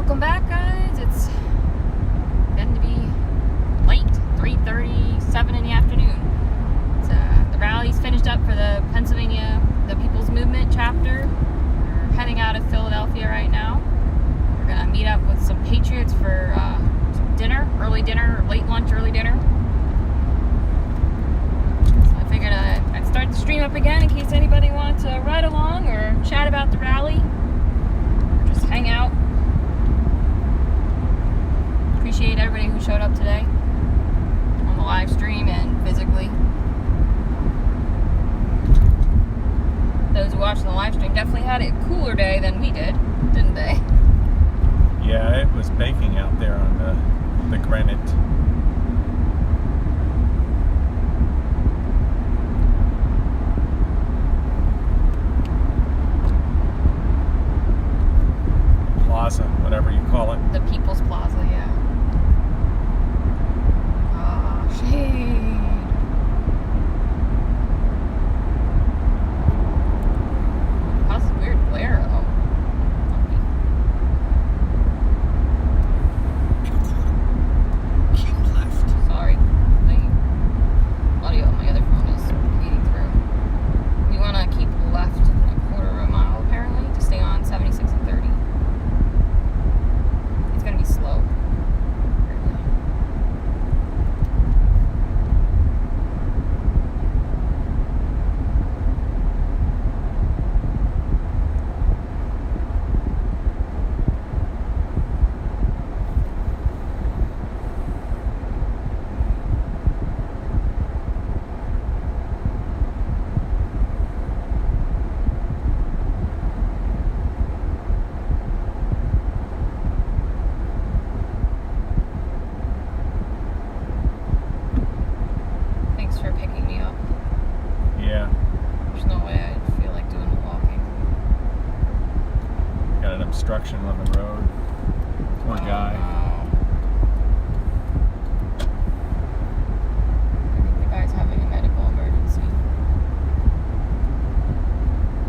Welcome back, guys. It's getting to be late, 3:37 in the afternoon. The rally's finished up for the Pennsylvania, the People's Movement chapter. We're heading out of Philadelphia right now. We're gonna meet up with some patriots for some dinner, late lunch, early dinner. So I figured I'd start the stream up again in case anybody wants to ride along or chat about the rally or just hang out. Appreciate everybody who showed up today on the live stream and physically. Those who watched the live stream definitely had a cooler day than we did, didn't they? Yeah, it was baking out there on the granite. Plaza, whatever you call it. The People's Plaza, yeah. Oh, shade. Causes weird glare, though. Keep left. Sorry. The audio on my other phone is bleeding through. We want to keep left a quarter of a mile, apparently, to stay on 76 and 30. It's going to be slow. Thanks for picking me up. Yeah, There's no way I feel like doing the walking. got an obstruction on the road. Poor guy. I think the guy's having a medical emergency.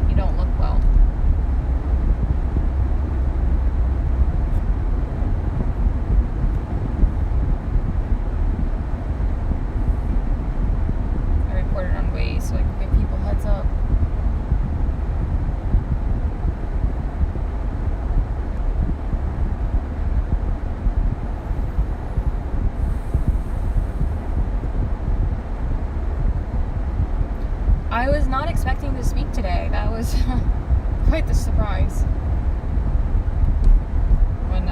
You don't look well. I reported on Waze so I can give people heads up. I was not expecting to speak today. That was quite the surprise. When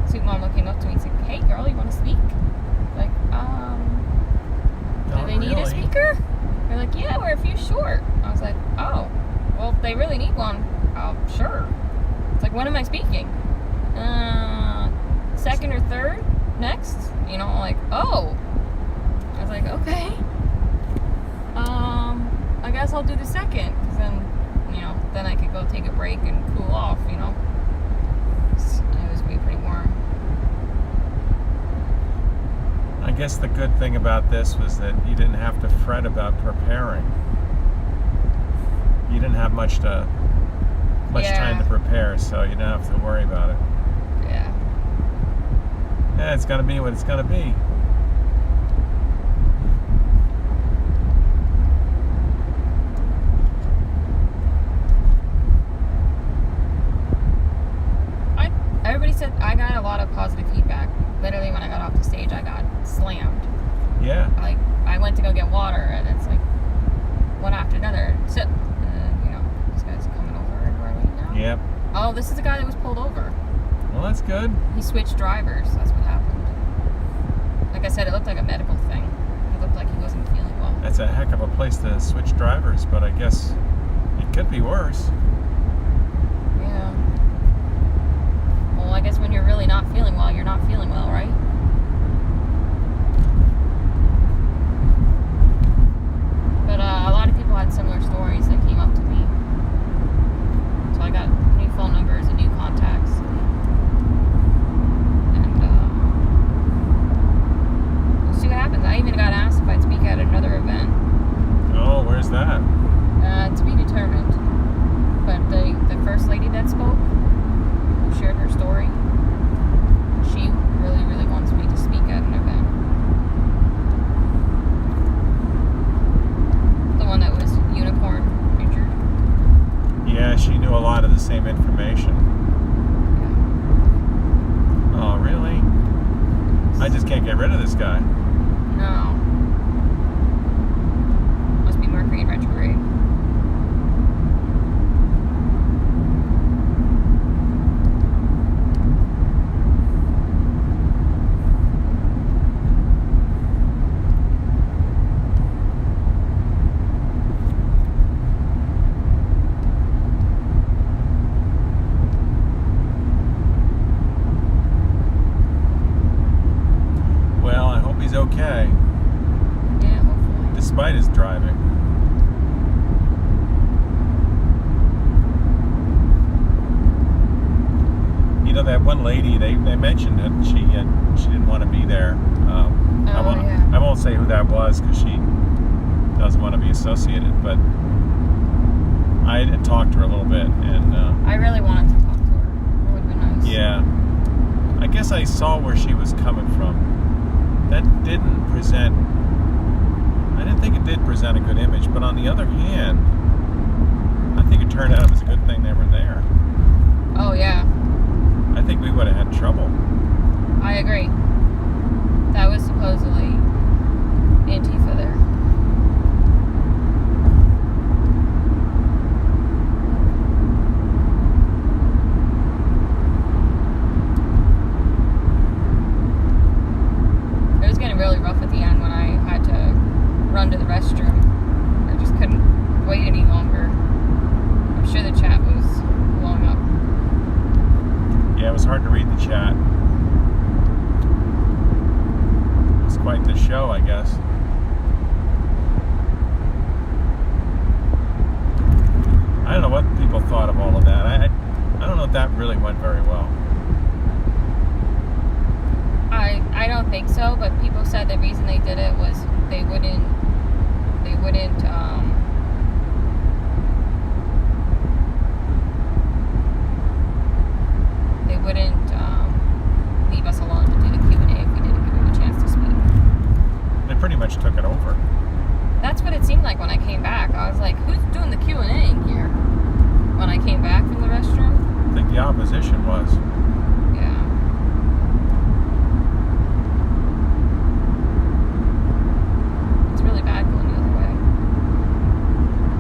Sweet Mama came up to me and said, "Hey girl, you want to speak?" Like, do Not they need a really. speaker? They're like, "Yeah, we're a few short." I was like, "Oh, well, if they really need one, sure." It's like, when am I speaking? Second or third? Next? You know, like, oh. I was like, okay. I guess I'll do the second, because then I could go take a break and cool off, It was going to be pretty warm. I guess the good thing about this was that you didn't have to fret about preparing. You didn't have much Yeah. time to prepare, so you don't have to worry about it. Yeah. Yeah, it's gonna be what it's gonna be. Everybody said I got a lot of positive feedback. Literally, when I got off the stage, I got slammed. Yeah. Like, I went to go get water, and it's like one after another. So, this guy's coming over in our lane now. Yep. Oh, this is the guy that was pulled over. Well, that's good. He switched drivers. That's what happened. Like I said, it looked like a medical thing. He looked like he wasn't feeling well. That's a heck of a place to switch drivers, but I guess it could be worse. Yeah. Well, I guess when you're really not feeling well, you're not feeling well, right? But a lot of people had similar stories that came up to me. So I got new phone numbers and new contacts. And we'll see what happens. I even got asked if I'd speak at another event. Oh, where's that? To be determined. But get rid of this guy. No. Must be Mercury in retrograde. Okay, Yeah, hopefully. despite his driving. You know, that one lady, they mentioned that she didn't want to be there. Yeah. I won't say who that was because she doesn't want to be associated, but I had talked to her a little bit, and I really wanted to talk to her. It would have been nice. yeah, I guess I saw where she was coming from. That didn't present, I didn't think it did present a good image, but on the other hand, I think it turned out it was a good thing they were there. Oh, yeah. I think we would have had trouble. I agree. That was supposedly Antifa there. It was getting really rough at the end when I had to run to the restroom. I just couldn't wait any longer. I'm sure the chat was blowing up. Yeah, it was hard to read the chat. It was quite the show, I guess. I don't know what people thought of all of that. I don't know if that really went very well. I don't think so, but people said the reason they did it was they wouldn't leave us alone to do the Q&A if we didn't give them a chance to speak. They pretty much took it over. That's what it seemed like when I came back. I was like, who's doing the Q&A in here? When I came back from the restroom? I think the opposition was. Yeah. It's really bad going the other way.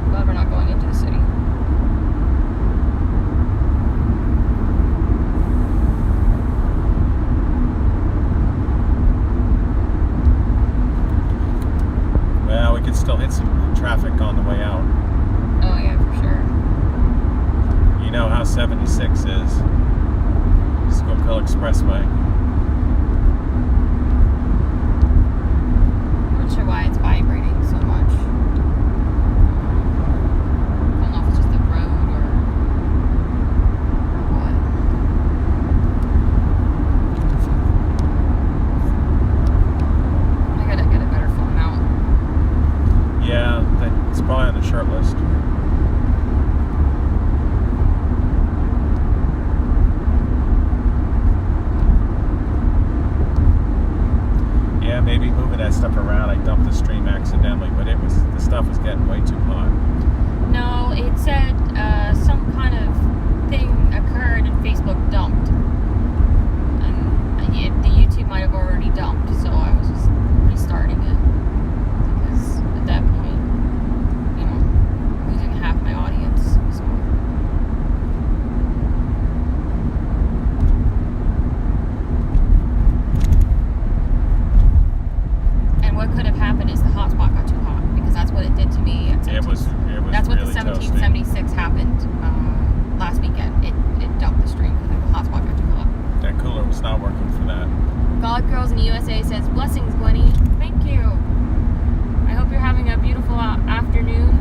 Glad we're not going into the city. Well, we could still hit some traffic on the way out. Oh, yeah, for sure. You know how 76 is. Schuylkill Expressway. I'm not sure why it's vibrating so much. I don't know if it's just the road or what. I gotta get a better phone mount. Yeah, it's probably on the short list. Yeah, maybe moving that stuff around. I dumped the stream accidentally, but the stuff was getting way too hot. No, it said some kind of thing occurred and Facebook dumped. And the YouTube might have already dumped, so I was just restarting it. Because at that point, losing half my audience. So. And what could have happened is the hotspot got too hot, because that's what it did to me. It was That's what really the 1776 happened last weekend. It dumped the stream because the hotspot got too hot. That cooler was not working for that. God Girls in the USA says, blessings, Gwenny. Thank you. I hope you're having a beautiful afternoon.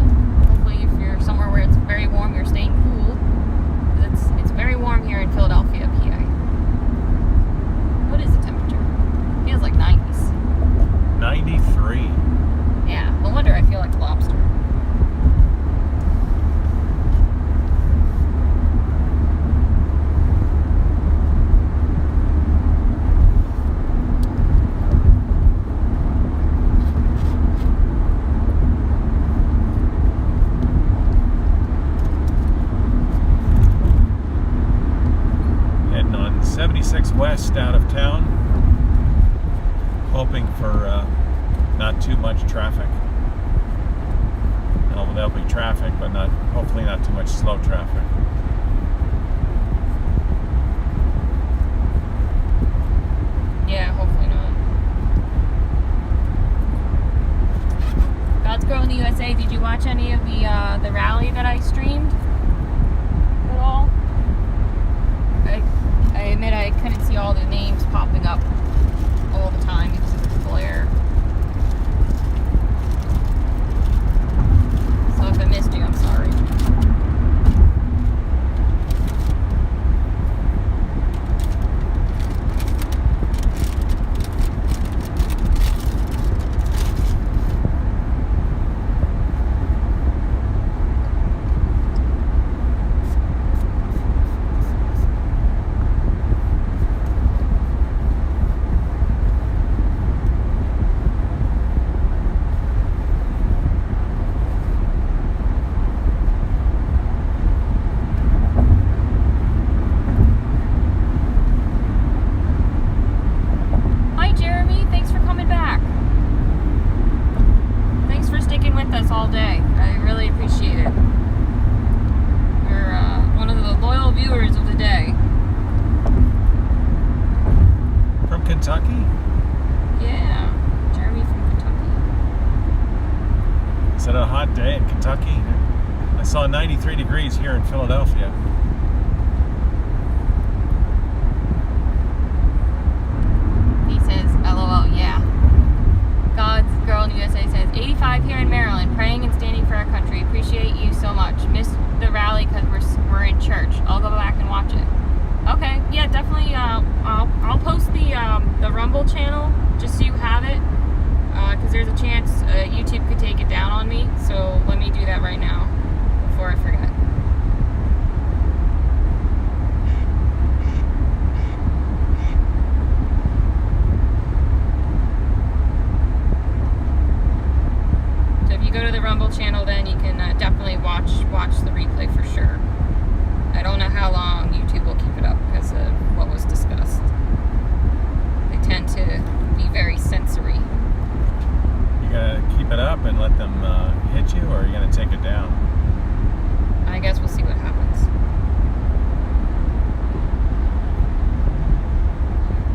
Hopefully if you're somewhere where it's very warm, you're staying cool. It's very warm here in Philadelphia, PA. What is the temperature? Feels like 90s. 93. Yeah, no wonder I feel like a lobster. Heading on 76 west out of town. hoping for not too much traffic. Well, there'll be traffic, but hopefully not too much slow traffic. Yeah, hopefully not. God's Girl in the USA, did you watch any of the rally that I streamed at all? I admit I couldn't see all the names popping up all the time because of the glare. So if I missed you, I'm sorry. All day. I really appreciate it. You're one of the loyal viewers of the day. From Kentucky? Yeah, Jeremy from Kentucky. Is it a hot day in Kentucky? I saw 93 degrees here in Philadelphia. He says, LOL, yeah. God's Girl in the USA says, 85 here in Maryland, praying and standing for our country. Appreciate you so much. Missed the rally because we're in church. I'll go back and watch it. Okay, yeah, definitely. I'll post the Rumble channel just so you have it, because there's a chance YouTube could take it down on me. So let me do that right now before I forget. Go to the Rumble channel, then you can definitely watch the replay for sure. I don't know how long YouTube will keep it up because of what was discussed. They tend to be very sensory. You gotta keep it up and let them hit you, or are you gonna take it down? I guess we'll see what happens.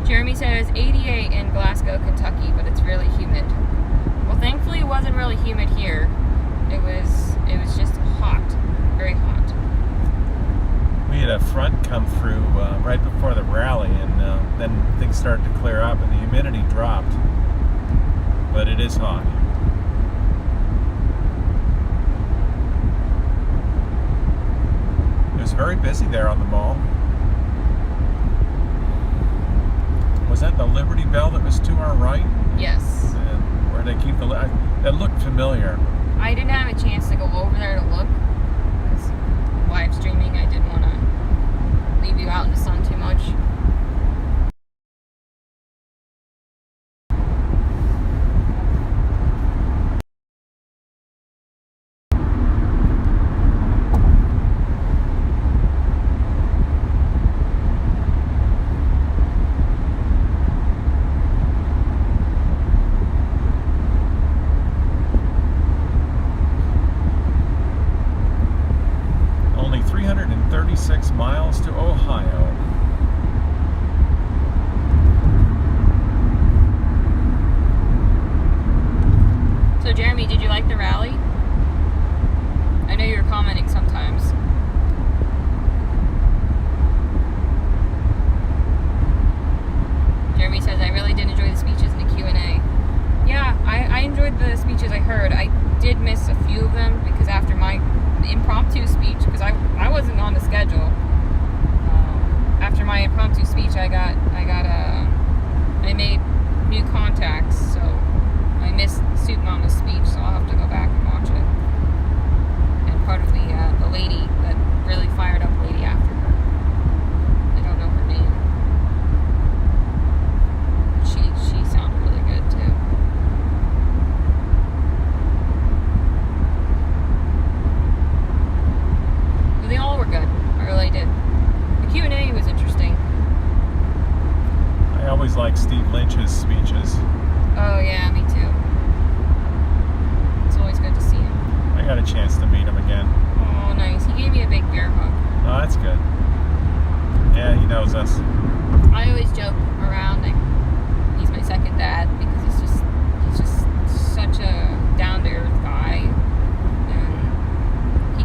Jeremy says 88 in Glasgow, Kentucky, but it's really humid. Well, thankfully it wasn't really humid here. It was just hot, very hot. We had a front come through right before the rally, and then things started to clear up, and the humidity dropped. But it is hot. It was very busy there on the mall. Was that the Liberty Bell that was to our right? Yes. Where they keep that looked familiar. I didn't have a chance to go over there to look because live streaming, I didn't want to leave you out in the sun too much. Only 336 miles to Ohio. So Jeremy, did you like the rally? I know you were commenting sometimes. Jeremy says, I really did enjoy the speeches in the Q&A. Yeah, I enjoyed the speeches I heard. I did miss a few of them because after my impromptu speech, because I wasn't on the schedule. After my impromptu speech, I made new contacts, so I missed Soup Mama's speech, so I'll have to go back and watch it. And part of the lady, that really fired up lady after her. I don't know her name. She sounded really good too. But they all were good. I really did. The Q&A was interesting. I always like Steve Lynch's speeches. knows us. I always joke around like he's my second dad because he's just such a down to earth guy, and he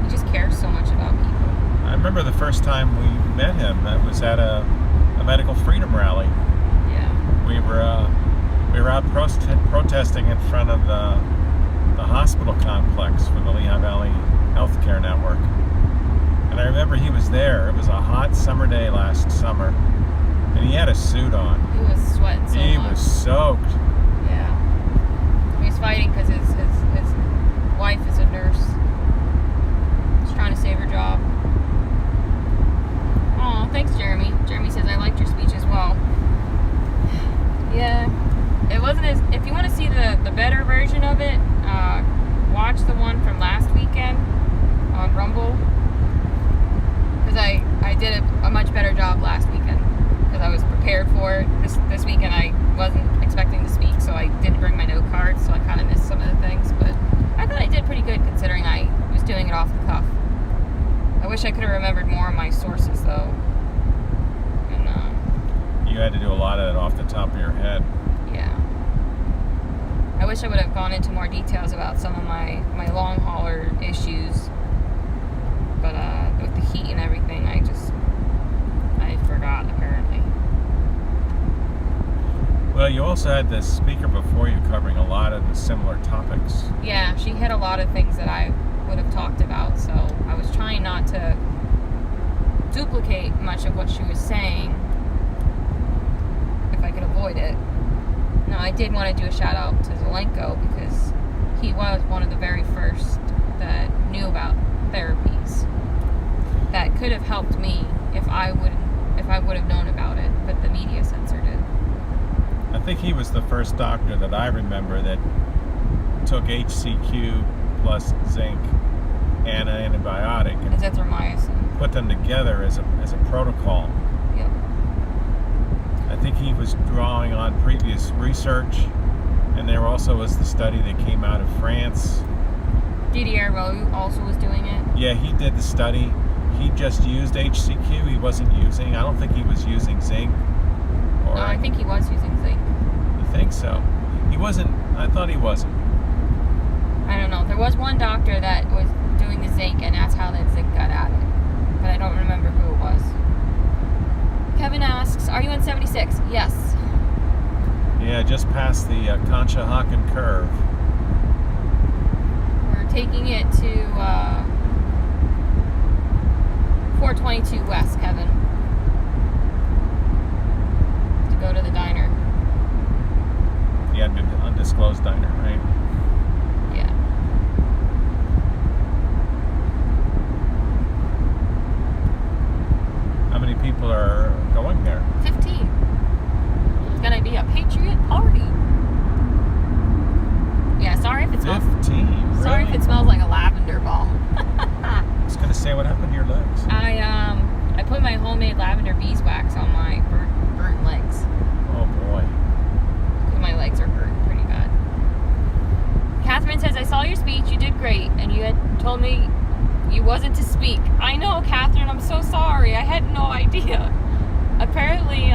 just cares so much about people. I remember the first time we met him. That was at a medical freedom rally. Yeah. We were out protesting in front of the hospital complex for the Lehigh Valley Healthcare Network. And I remember he was there. It was a hot summer day last summer, and he had a suit on. He was sweating so much. He was soaked. Yeah. He was fighting because his wife is a nurse. She's trying to save her job. Oh, thanks, Jeremy. Jeremy says, I liked your speech as well. Yeah. It wasn't as... If you want to see the better version of it, watch the one from last weekend on Rumble. Because I did a much better job last weekend. Because I was prepared for it. This weekend I wasn't expecting to speak, so I didn't bring my note cards, so I kind of missed some of the things. But I thought I did pretty good considering I was doing it off the cuff. I wish I could have remembered more of my sources, though. And you had to do a lot of it off the top of your head. Yeah. I wish I would have gone into more details about some of my long hauler issues. But with the heat and everything, I forgot, apparently. Well, you also had the speaker before you covering a lot of the similar topics. Yeah, she hit a lot of things that I would have talked about, so I was trying not to duplicate much of what she was saying if I could avoid it. Now, I did want to do a shout out to Zelenko because he was one of the very first that knew about therapies that could have helped me if I would have known about it, but the media censored it. I think he was the first doctor that I remember that took HCQ plus zinc and an antibiotic and Azithromycin. put them together as a protocol. Yep. I think he was drawing on previous research, and there also was the study that came out of France. Didier Roux also was doing it. Yeah, he did the study. He just used HCQ. He wasn't using, I don't think he was using zinc. No, I think he was using zinc. You think so? He wasn't, I thought he wasn't. I don't know. There was one doctor that was doing the zinc, and that's how that zinc got added. But I don't remember who it was. Kevin asks, are you in 76? Yes. Yeah, just past the Conshohocken curve. We're taking it to 422 West, Kevin. To go to the diner. Yeah, the undisclosed diner, right? Yeah. How many people are going there? 15. It's gonna be a Patriot party. Yeah, sorry if it smells. 15. Really? Sorry if it smells like a lavender balm. I was gonna say, what happened to your legs? I put my homemade lavender beeswax on my burnt legs. Oh boy. My legs are hurt pretty bad. Catherine says, I saw your speech. You did great, and you had told me you wasn't to speak. I know, Catherine. I'm so sorry. I had no idea. Apparently,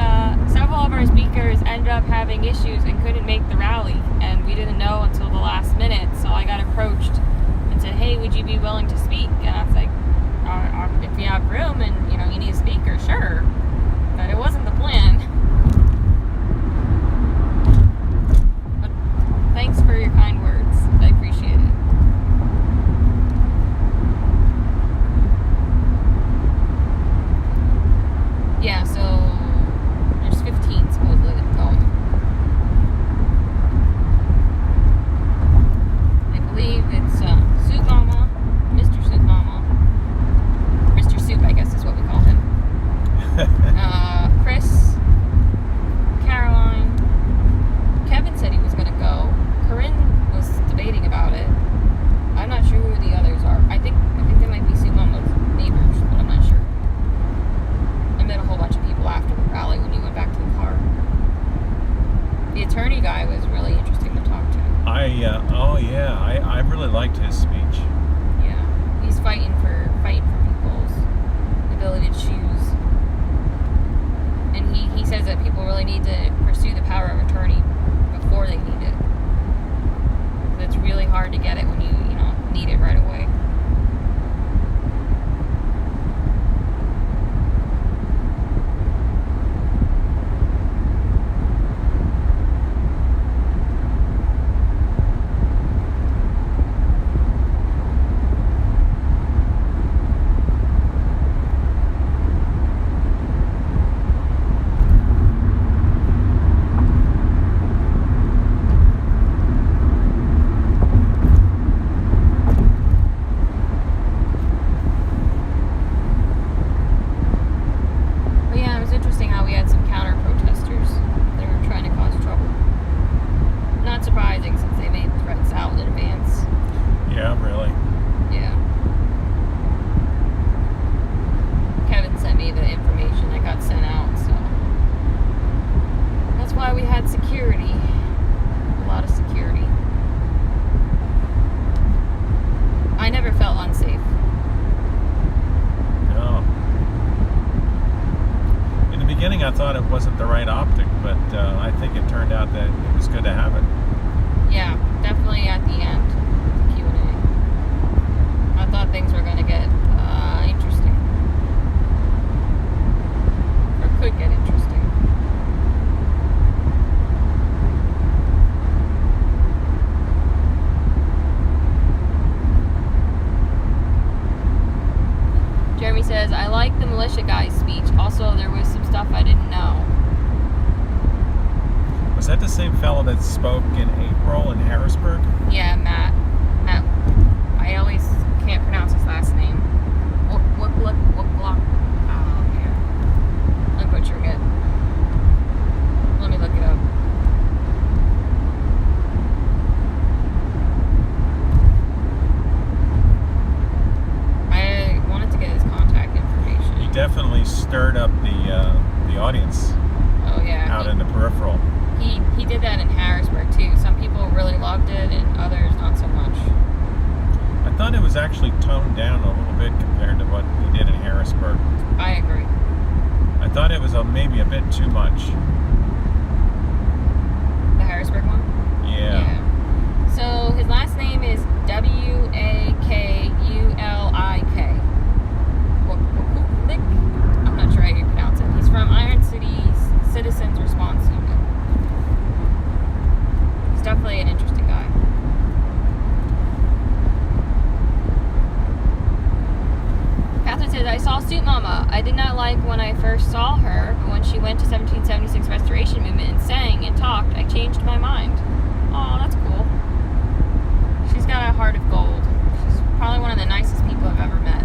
several of our speakers ended up having issues and couldn't make the rally, and we didn't know until the last minute. So I got approached and said, hey, would you be willing to speak? And I was like, if you have room and you need a speaker, sure. But it wasn't the plan. But thanks for your kind words. I appreciate it. Yeah, so there's 15 supposedly that going. I believe it's Soup Mama, Mr. Soup Mama. Mr. Soup, I guess is what we call him. Chris, Caroline, Kevin said he was going to go. Corinne was debating about it. I'm not sure who the others are. I think they might be Soup Mama's neighbors, but I'm not sure. I met a whole bunch of people after the rally when you went back to the car. The attorney guy was really interesting to talk to. I really liked his speech. Yeah, he's fighting for people's ability to choose. really need to pursue the power of attorney before they need it. It's really hard to get it when you need it right away. I thought it wasn't the right optic, but I think it turned out that it was good to have it. Yeah, definitely at the end, the Q&A. I thought things were going to get interesting. Or could get interesting. Jeremy says, I like the militia guy's speech. Also, there was some stuff I didn't know. Was that the same fellow that spoke in April in Harrisburg? Yeah, Matt. I always can't pronounce his last name. Wooklock. Oh, yeah. I'm butchering it. Let me look it up. I wanted to get his contact information. He definitely stirred up the audience. Oh, yeah. Out in the peripheral. He did that in Harrisburg too. Some people really loved it and others not so much. I thought it was actually toned down a little bit compared to what he did in Harrisburg. I agree. I thought it was maybe a bit too much. The Harrisburg one? Yeah. So his last name is Wakulik. I'm not sure how you pronounce it. He's from Iron City's Citizens Response Unit. He's definitely an interesting guy. Catherine says, I saw Suit Mama. I did not like when I first saw her, but when she went to 1776 Restoration Movement and sang and talked, I changed my mind. Oh, that's cool. She's got a heart of gold. She's probably one of the nicest people I've ever met.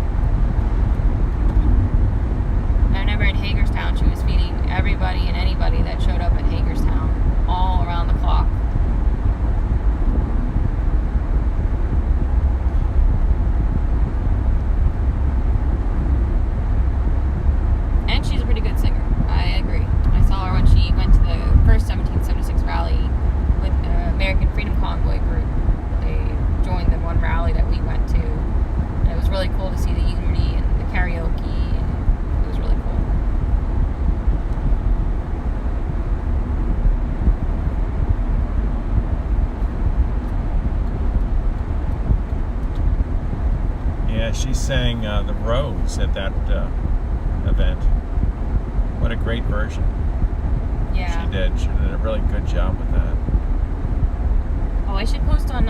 I remember in Hagerstown, she was feeding everybody and anybody that showed up in Hagerstown, all around the clock. And she's a pretty good singer. I agree. I saw her when she went to the first 1776 rally with the American Freedom Convoy group. They joined the one rally that we went to. And it was really cool to see the unity and the karaoke. And it was really cool. Yeah, she sang The Rose at that event. What a great version. Yeah. She did. She did a really good job with that. Oh, I should post on,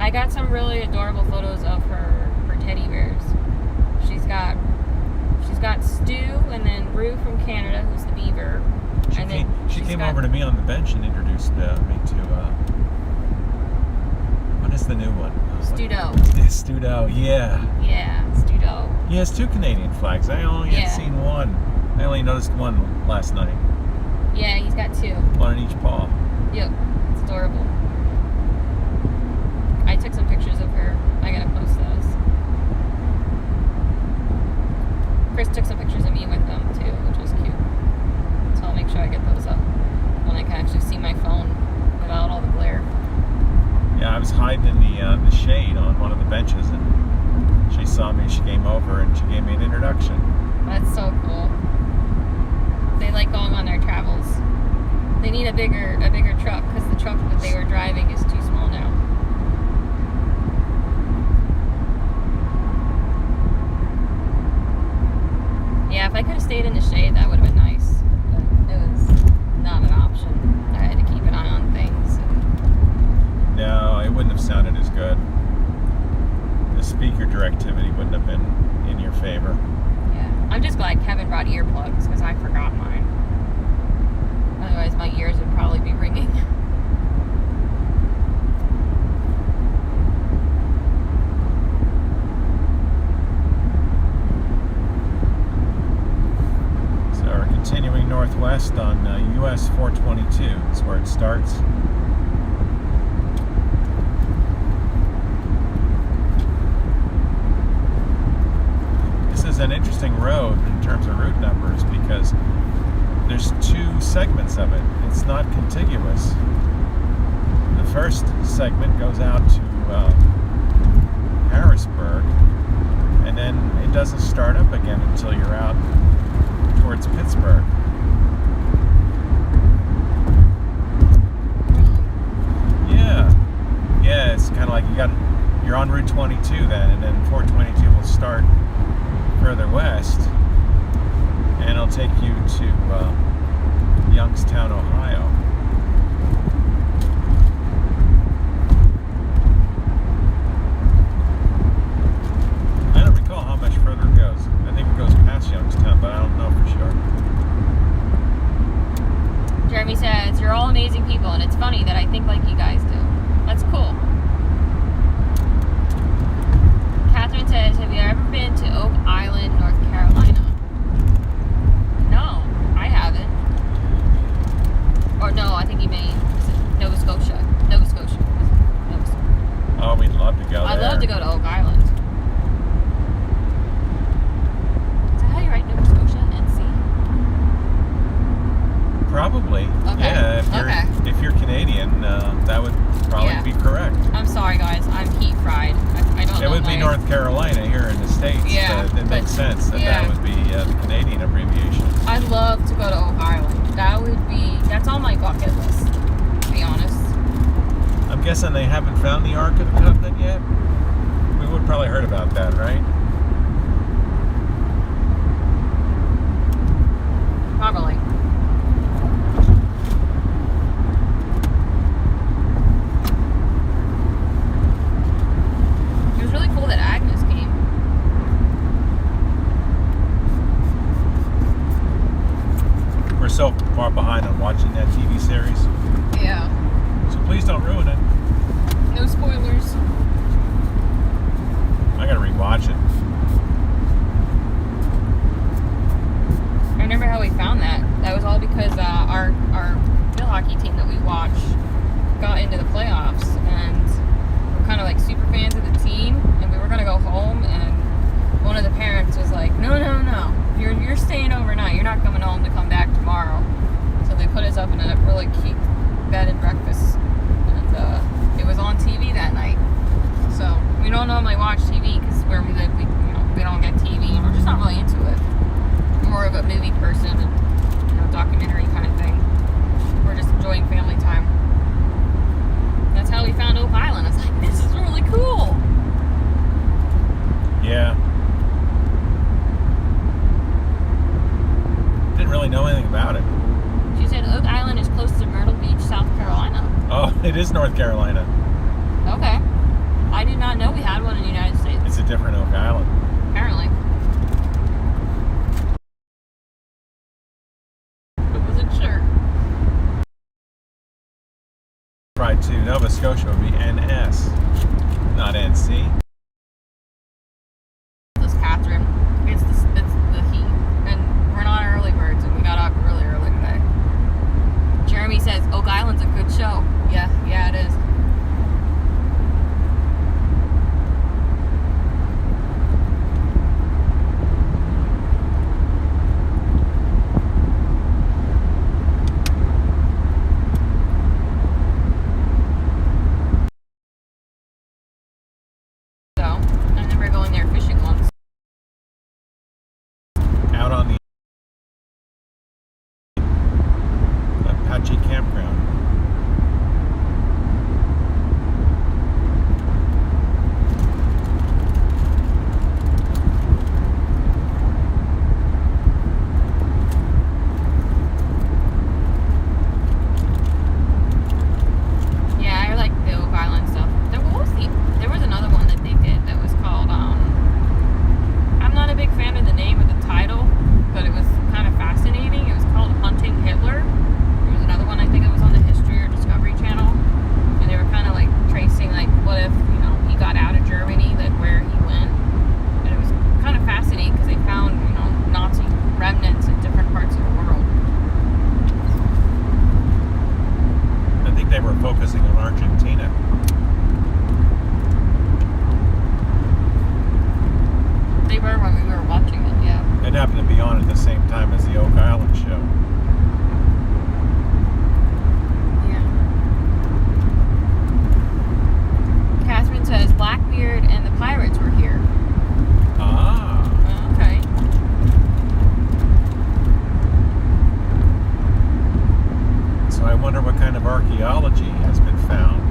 I got some really adorable photos of her teddy bears. She's got Stu and then Rue from Canada, who's the beaver. She came over to me on the bench and introduced me to, what is the new one? Studo. Studo, yeah. Yeah, Studo. He has two Canadian flags. I only had seen one. I only noticed one last night. Yeah, he's got two. One in each paw. Yep, it's adorable. I took some pictures of her. I gotta post those. Chris took some pictures of me with them too, which was cute. So I'll make sure I get those up when I can actually see my phone without all the glare. Yeah, I was hiding in the shade on one of the benches, and she saw me. She came over and she gave me an introduction. That's so cool. They like going on their travels. bigger truck because the truck that they were driving is too small now. Yeah, if I could have stayed in the shade, that would have been nice. But it was not an option. I had to keep an eye on things. No, it wouldn't have sounded as good. The speaker directivity wouldn't have been in your favor. Yeah, I'm just glad Kevin brought earplugs because I forgot mine. Otherwise, my ears would probably be ringing. So we're continuing northwest on US 422. That's where it starts. This is an interesting road in terms of route numbers because there's two segments of it. It's not contiguous. The first segment goes out to Harrisburg, and then it doesn't start up again until you're out towards Pittsburgh. Yeah, it's kind of like you're on Route 22 then, and then 422 will start further west, and it'll take you to Youngstown, Ohio. I don't recall how much further it goes. I think it goes past Youngstown, but I don't know for sure. Jeremy says, you're all amazing people, and it's funny that I think like you guys do. That's cool. Catherine says, have you ever been to Oak Island, North Carolina? No, I haven't. Or no, I think you mean Nova Scotia. Nova Scotia. Oh, we'd love to go there. I'd love to go to Oak Island. Is that how you write Nova Scotia? NC? Probably. Okay. Yeah, if you're Canadian, that would probably be correct. I'm sorry, guys. I'm heat fried. I don't know. It would be North Carolina here in the States. Yeah. It makes sense that would be the Canadian abbreviation. I'd love to go to Oak Island. That's on my bucket list, to be honest. I'm guessing they haven't found the Ark of the Covenant yet? We would probably heard about that, right? Probably. It was really cool that Agnes came. We're so far behind on watching that TV series, Yeah. so please don't ruin it. No spoilers. I gotta rewatch it. I remember how we found that. That was all because our field hockey team that we watch got into the playoffs, and we're kind of like super fans of the team, and we were gonna go home, and one of the parents was like, no, you're staying overnight. You're not coming home to come back tomorrow. So they put us up in a really cute bed and breakfast, and it was on TV that night. So we don't normally watch TV because where we live, we don't get TV, and we're just not really into it. We're more of a movie person and documentary kind of thing. We're just enjoying family time. That's how we found Oak Island. I was like, this is really cool. Yeah. Didn't really know anything about it. She said Oak Island is close to Myrtle Beach, South Carolina. Oh, it is North Carolina. Okay. I did not know we had one in the United States. It's a different Oak Island. Apparently. But wasn't sure. Right to Nova Scotia would be NS, not NC. This Catherine. It's the heat. And we're not early birds, and we got up really early today. Jeremy says Oak Island's a good show. Yeah, it is. archaeology has been found.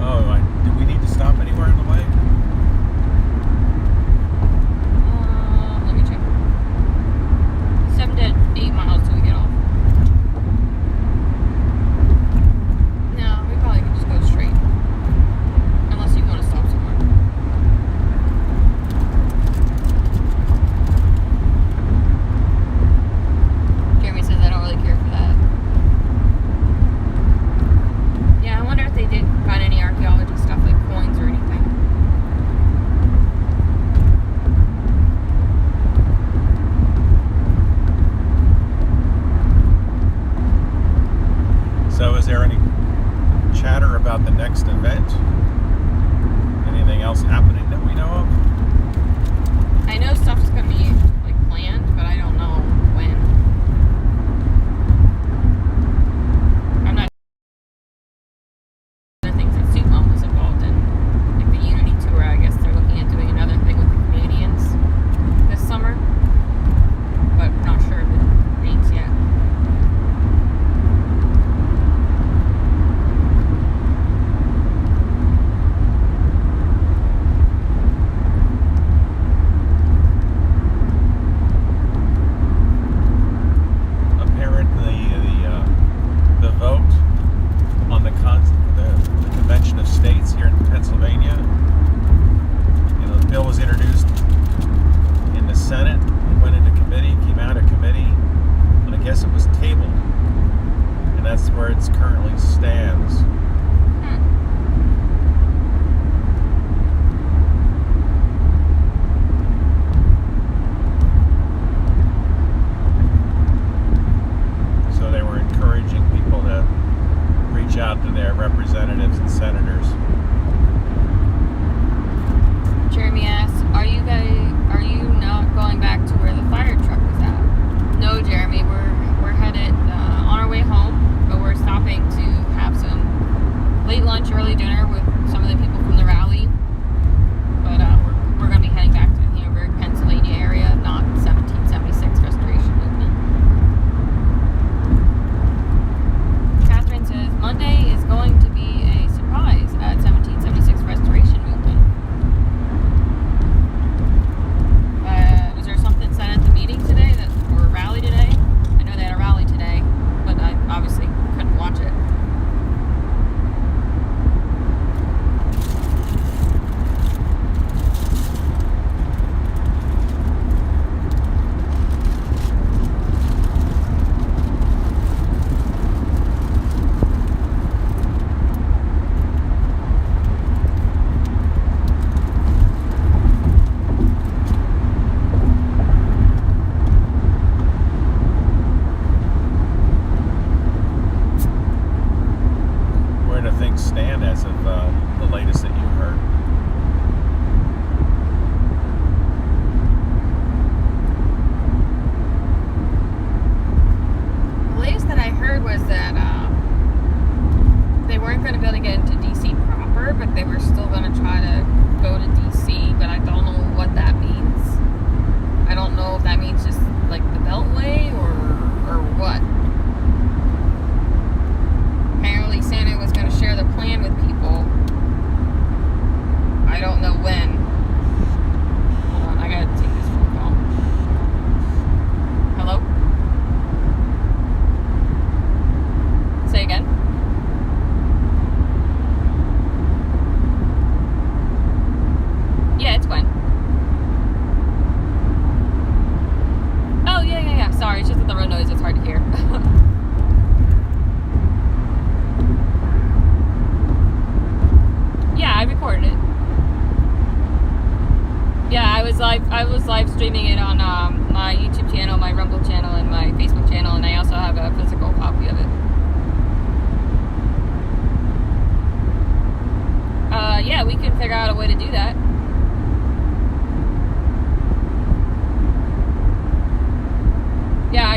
Oh, do we need to stop anywhere on the way? Let me check. 7 to 8 miles till we get off. No, we probably can just go straight. Unless you want to stop somewhere. Jeremy says I don't really care for that. Yeah, I wonder if they did find any archaeology stuff like coins or anything. So is there any chatter about the next event? Anything else happening that we know of? I know stuff's gonna be like planned, but I don't know when. I'm not other things that Suit Mom was involved in. Like the Unity Tour, I guess they're looking at doing another thing with the Canadians this summer. But not sure of the dates yet. Apparently, the vote on the Convention of States here in Pennsylvania, the bill was introduced in the Senate, went into committee, came out of committee, and I guess it was tabled, and that's where it currently stands. So they were encouraging people to reach out to their representatives and senators. Jeremy asks, are you not going back to where the fire truck was at? No, Jeremy, we're headed on our way home, but we're stopping to have some late lunch, early dinner with some of the people from the rally. But we're going to be heading back to the Hamburg, Pennsylvania area, not 1776 Restoration Movement. Catherine says Monday is going to be a surprise at 1776 Restoration Movement. Was there something said at the meeting today or a rally today? I know they had a rally today, but I obviously couldn't watch it. Where do things stand as of the latest that you heard? The latest that I heard was that they weren't going to be able to get into DC proper, but they were still going to try to go to DC, but I don't know what that means. I don't know if that means just like the Beltway or what. Apparently Santa was going to share the plan with people. I don't know when. Hold on, I got to take this phone call. Hello? Say again? Yeah, it's Gwen. Oh, yeah. Sorry, it's just that the road noise, it's hard to hear. Yeah, I recorded it. Yeah, I was live streaming it on my YouTube channel, my Rumble channel, and my Facebook channel, and I also have a physical copy of it. Yeah, we can figure out a way to do that. Yeah,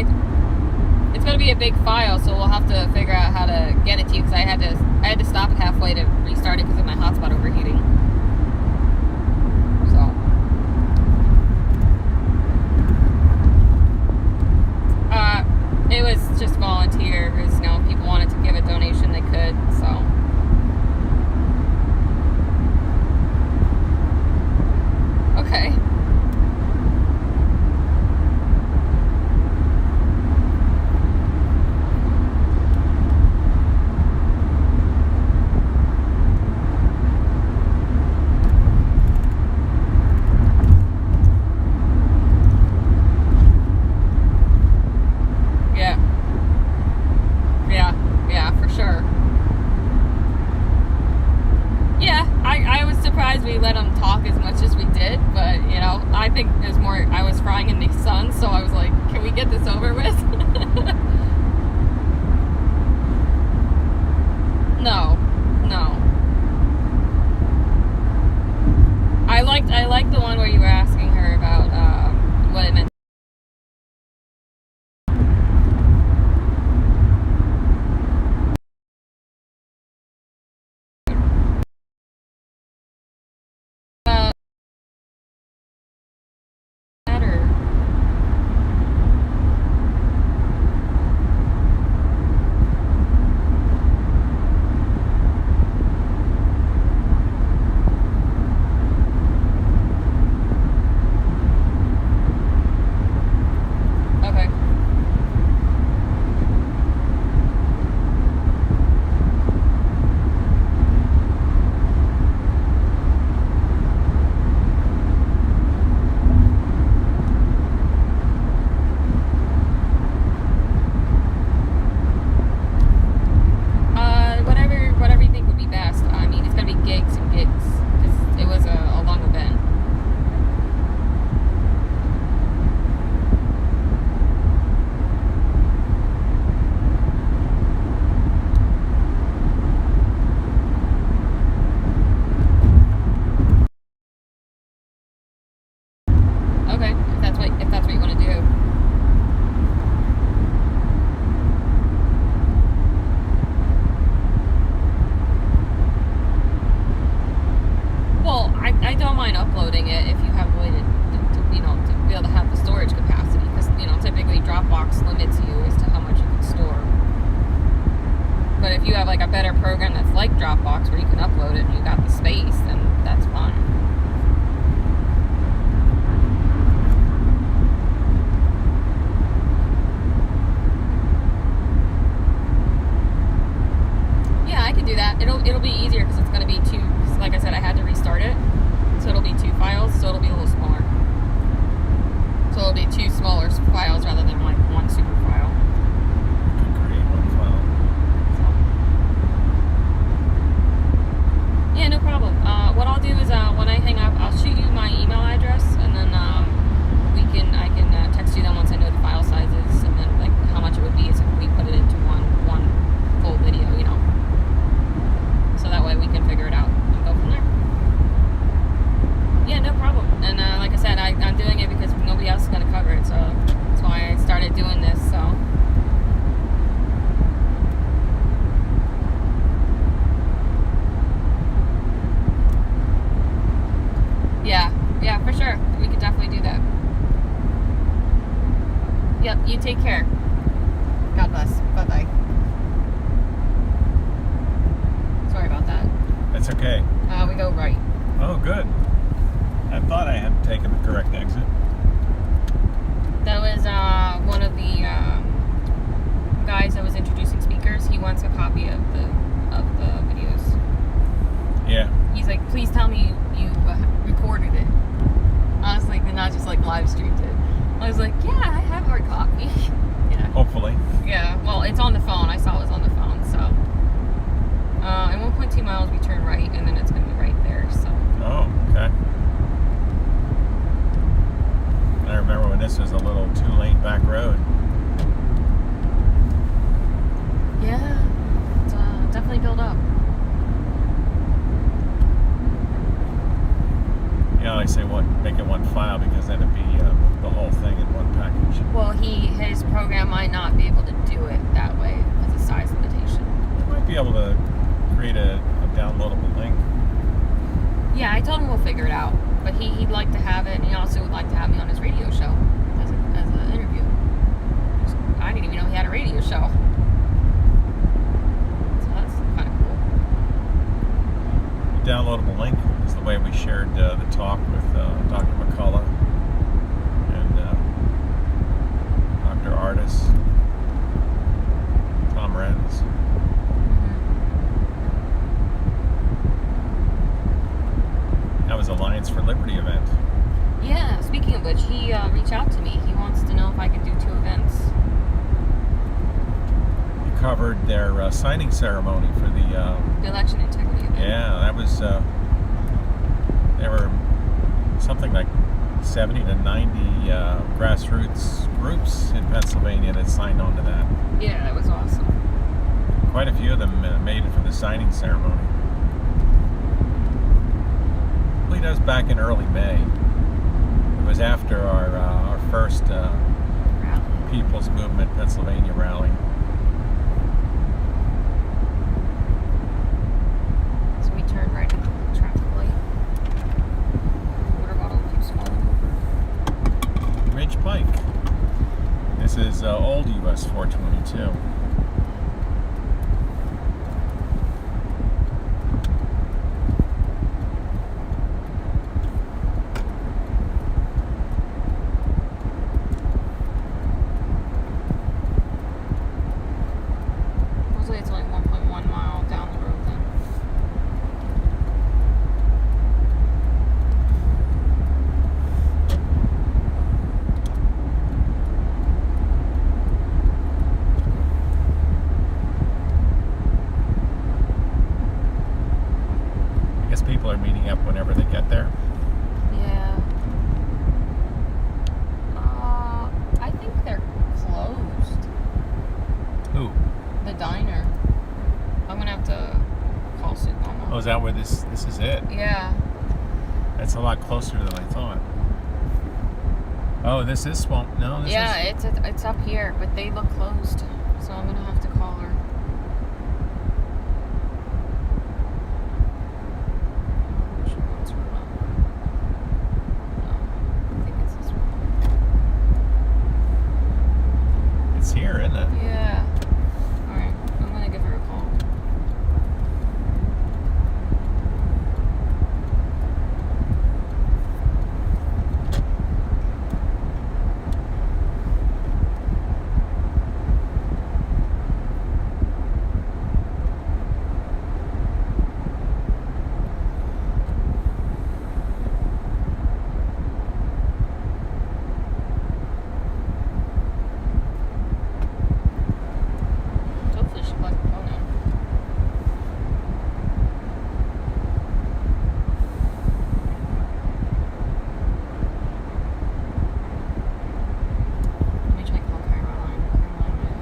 it's going to be a big file, so we'll have to figure out how to get it to you, because I had to stop it halfway to restart it because of my hotspot overheating. So it was just gone. crying in the sun, so I was like, can we get this over with? No. I liked the one where you were asking her about what it meant. Whatever you think would be best. I mean, it's gonna be gigs and gigs because it was a long event. Okay, if that's what you want to do. Well, I don't mind uploading it if you have a way to be able to have the storage capacity, because typically Dropbox limits you as to how much you can store. But if you have like a better program that's like Dropbox where you can upload it and you got the space, then that's fine. Yeah, I can do that. It'll be easier because it's going to be two. Like I said, I had to restart it, so it'll be 2 files. So it'll be a little smaller. So it'll be 2 smaller files rather than like 1 super file. You can create 1 file. So. Yeah, no problem. What I'll do is when I hang up, I'll shoot you my email address, and then I can text you then once I know the file sizes, and then like how much it would be if we put it into one full video, So that way we can figure it out and go from there. Yeah, no problem. And like I said, I'm doing it because nobody else is going to cover it, so that's why I started doing this. So yeah, for sure. We could definitely do that. Yep, you take care. God bless. Bye-bye. Sorry about that. That's okay. We go right. Oh, good. I thought I had taken the correct exit. That was one of the guys that was introducing speakers. He wants a copy of the videos. Yeah. He's like, please tell me you recorded it. Honestly, and not just like live streamed it. I was like, yeah, I have hard copy. Yeah. Hopefully. Yeah. Well, it's on the phone. I saw it was on the phone. So, in 1.2 miles, we turn right, and then it's gonna be right there. So. Oh, okay. I remember when this was a little 2-lane back road. Yeah. It's definitely built up. Yeah, I say make it 1 file because then it'd be the whole thing in 1 package. Well, his program might not be able to do it that way because of size limitation. You might be able to create a downloadable link. Yeah, I told him we'll figure it out. But he'd like to have it, and he also would like to have me on his radio show as an interview. I didn't even know he had a radio show. So that's kind of cool. The downloadable link is the way we shared the talk with Dr. McCullough and Dr. Artis, Tom Renz. That was Alliance for Liberty event. Yeah, speaking of which, he reached out to me. He wants to know if I could do 2 events. You covered their signing ceremony for the election integrity event. Yeah, that was there were something like 70 to 90 grassroots groups in Pennsylvania that signed on to that. Yeah, that was awesome. Quite a few of them made it for the signing ceremony. I believe that was back in early May. It was after our first People's Movement Pennsylvania rally. So we turned right into the traffic light. Water bottle keeps falling over. Ridge Pike. This is old US 422. Supposedly it's only 1.1 mile down the road then. I guess people are meeting up whenever they get there. Yeah. I think they're closed. Who? The diner. I'm gonna have to call Soup Mama. Oh, is that where this is it? Yeah. That's a lot closer than I thought. Oh, this is Swamp. No, this Yeah, is... it's up here, but they look closed. So I'm gonna have to call her. She wants her number. No, I think it's this one. It's here, isn't it? Yeah. Alright, I'm gonna give her a call. Hopefully she plugged the phone in. Let me try and call Caroline. Caroline might have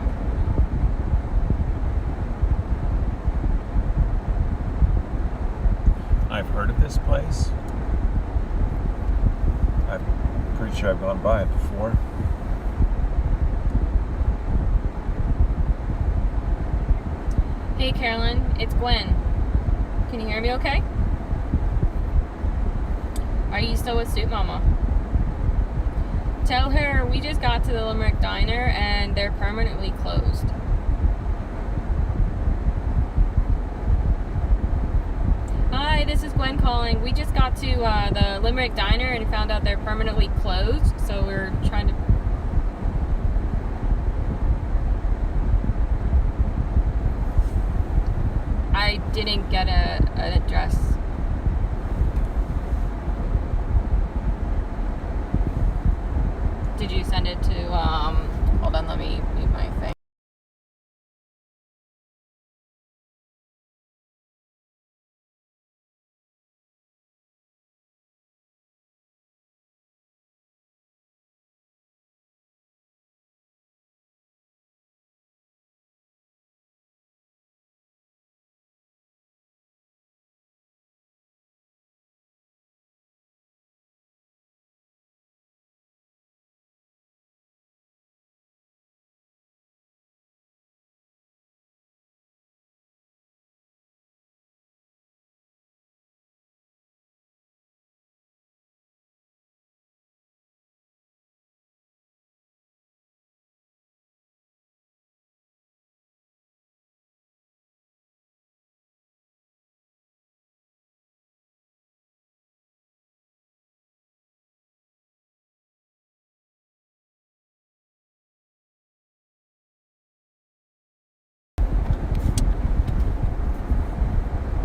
her. I've heard of this place. I'm pretty sure I've gone by it before. Hey Carolyn, it's Gwen. Can you hear me okay? Are you still with Soup Mama? Tell her we just got to the Limerick Diner and they're permanently closed. Hi, this is Gwen calling. We just got to the Limerick Diner and found out they're permanently closed, so we're trying to... I didn't get an address. Did you send it to, hold on, let me mute my thing.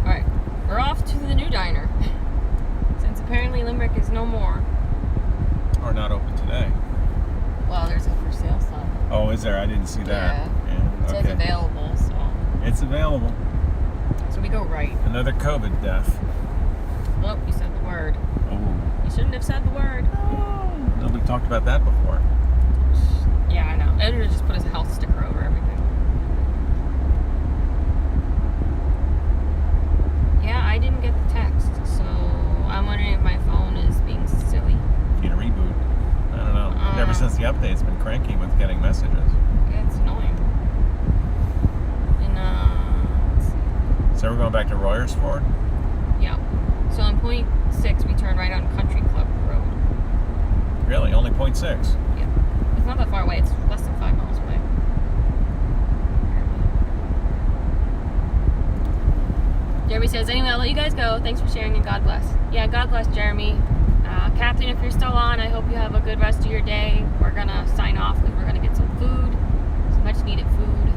Alright, we're off to the new diner. Since apparently Limerick is no more. Or not open today. Well, there's a for sale sign. Oh, is there? I didn't see that. Yeah. It says available, so. It's available. So we go right. Another COVID death. Oh, you said the word. Oh. You shouldn't have said the word. Nobody talked about that before. Yeah, I know. Editor just put his health sticker over everything. Yeah, I didn't get the text, so I'm wondering if my phone is being silly. You need a reboot. I don't know. Ever since the update's been cranky with getting messages. It's annoying. And, let's see. So we're going back to Royersford? Yeah. So on point 6, we turn right on Country Club Road. Really? Only 0.6? Yeah. It's not that far away. It's less than 5 miles away. Jeremy says, anyway, I'll let you guys go. Thanks for sharing and God bless. Yeah, God bless, Jeremy. Captain, if you're still on, I hope you have a good rest of your day. We're going to sign off because we're going to get some food, some much needed food.